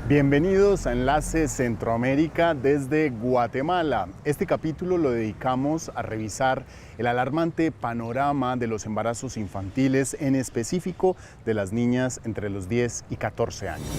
Bienvenidos a Enlace Centroamérica desde Guatemala. Este capítulo lo dedicamos a revisar el alarmante panorama de los embarazos infantiles, en específico de las niñas entre los 10 y 14 años.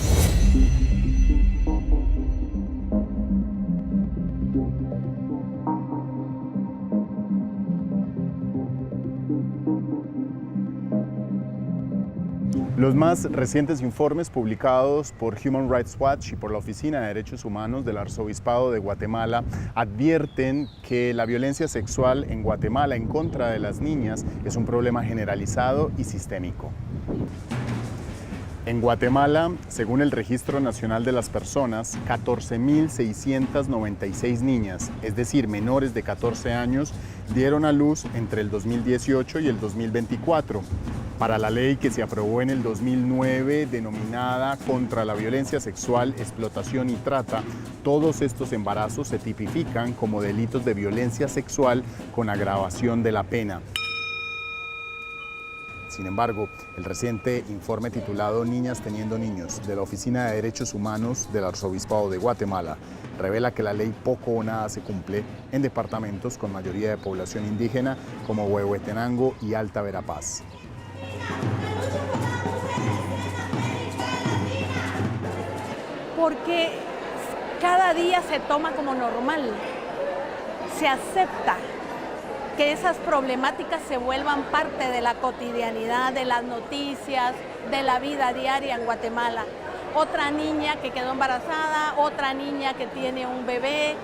Los más recientes informes publicados por Human Rights Watch y por la Oficina de Derechos Humanos del Arzobispado de Guatemala advierten que la violencia sexual en Guatemala en contra de las niñas es un problema generalizado y sistémico. En Guatemala, según el Registro Nacional de las Personas, 14.696 niñas, es decir, menores de 14 años, dieron a luz entre el 2018 y el 2024. Para la ley que se aprobó en el 2009, denominada Contra la Violencia Sexual, Explotación y Trata, todos estos embarazos se tipifican como delitos de violencia sexual con agravación de la pena. Sin embargo, el reciente informe titulado Niñas teniendo niños de la Oficina de Derechos Humanos del Arzobispado de Guatemala revela que la ley poco o nada se cumple en departamentos con mayoría de población indígena como Huehuetenango y Alta Verapaz. Porque cada día se toma como normal, se acepta que esas problemáticas se vuelvan parte de la cotidianidad, de las noticias, de la vida diaria en Guatemala. Otra niña que quedó embarazada, otra niña que tiene un bebé.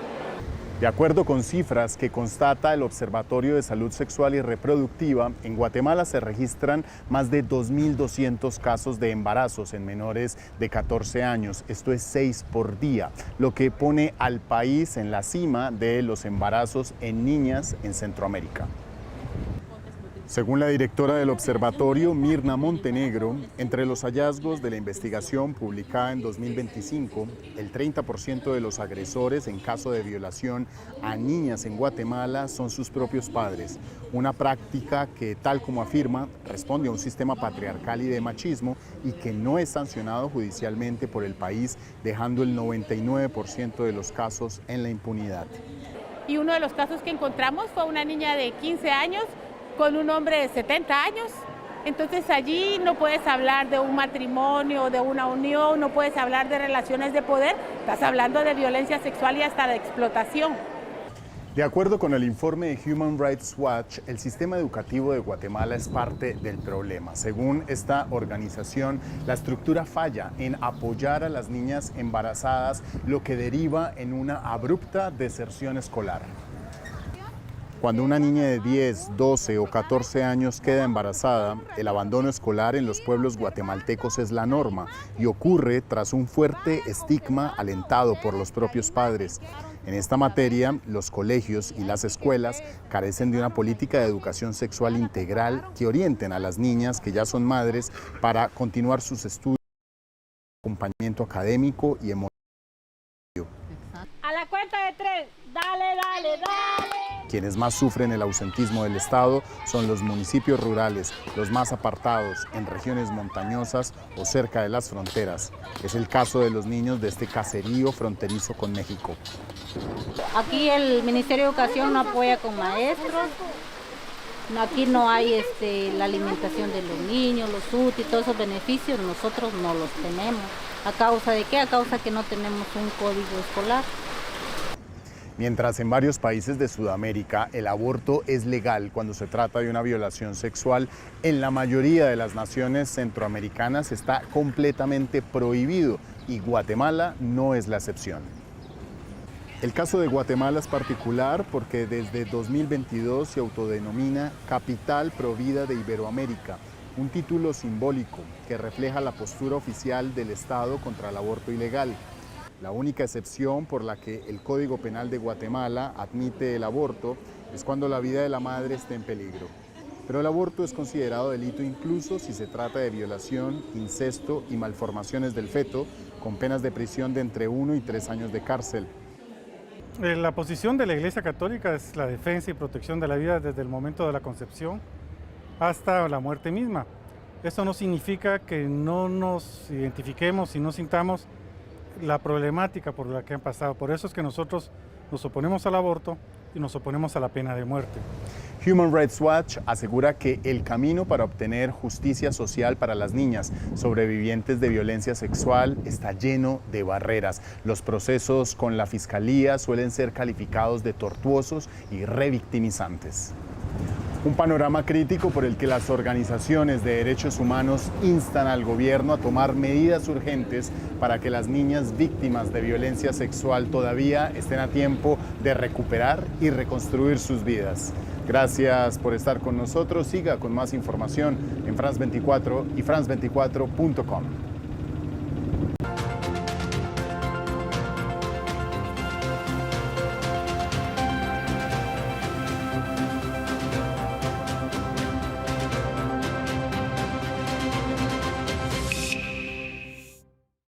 De acuerdo con cifras que constata el Observatorio de Salud Sexual y Reproductiva, en Guatemala se registran más de 2.200 casos de embarazos en menores de 14 años. Esto es 6 por día, lo que pone al país en la cima de los embarazos en niñas en Centroamérica. Según la directora del observatorio, Mirna Montenegro, entre los hallazgos de la investigación publicada en 2025, el 30% de los agresores en caso de violación a niñas en Guatemala son sus propios padres, una práctica que, tal como afirma, responde a un sistema patriarcal y de machismo y que no es sancionado judicialmente por el país, dejando el 99% de los casos en la impunidad. Y uno de los casos que encontramos fue una niña de 15 años con un hombre de 70 años. Entonces allí no puedes hablar de un matrimonio, de una unión, no puedes hablar de relaciones de poder, estás hablando de violencia sexual y hasta de explotación. De acuerdo con el informe de Human Rights Watch, el sistema educativo de Guatemala es parte del problema. Según esta organización, la estructura falla en apoyar a las niñas embarazadas, lo que deriva en una abrupta deserción escolar. Cuando una niña de 10, 12 o 14 años queda embarazada, el abandono escolar en los pueblos guatemaltecos es la norma y ocurre tras un fuerte estigma alentado por los propios padres. En esta materia, los colegios y las escuelas carecen de una política de educación sexual integral que orienten a las niñas que ya son madres para continuar sus estudios, acompañamiento académico y emocional. A la cuenta de 3, dale, dale, dale. Quienes más sufren el ausentismo del Estado son los municipios rurales, los más apartados, en regiones montañosas o cerca de las fronteras. Es el caso de los niños de este caserío fronterizo con México. Aquí el Ministerio de Educación no apoya con maestros, aquí no hay la alimentación de los niños, los UTI, todos esos beneficios nosotros no los tenemos. ¿A causa de qué? A causa que no tenemos un código escolar. Mientras en varios países de Sudamérica el aborto es legal cuando se trata de una violación sexual, en la mayoría de las naciones centroamericanas está completamente prohibido y Guatemala no es la excepción. El caso de Guatemala es particular porque desde 2022 se autodenomina Capital Provida de Iberoamérica, un título simbólico que refleja la postura oficial del Estado contra el aborto ilegal. La única excepción por la que el Código Penal de Guatemala admite el aborto es cuando la vida de la madre esté en peligro. Pero el aborto es considerado delito incluso si se trata de violación, incesto y malformaciones del feto, con penas de prisión de entre 1 y 3 años de cárcel. La posición de la Iglesia Católica es la defensa y protección de la vida desde el momento de la concepción hasta la muerte misma. Esto no significa que no nos identifiquemos y no sintamos la problemática por la que han pasado. Por eso es que nosotros nos oponemos al aborto y nos oponemos a la pena de muerte. Human Rights Watch asegura que el camino para obtener justicia social para las niñas sobrevivientes de violencia sexual está lleno de barreras. Los procesos con la Fiscalía suelen ser calificados de tortuosos y revictimizantes. Un panorama crítico por el que las organizaciones de derechos humanos instan al gobierno a tomar medidas urgentes para que las niñas víctimas de violencia sexual todavía estén a tiempo de recuperar y reconstruir sus vidas. Gracias por estar con nosotros. Siga con más información en France 24 y france24.com.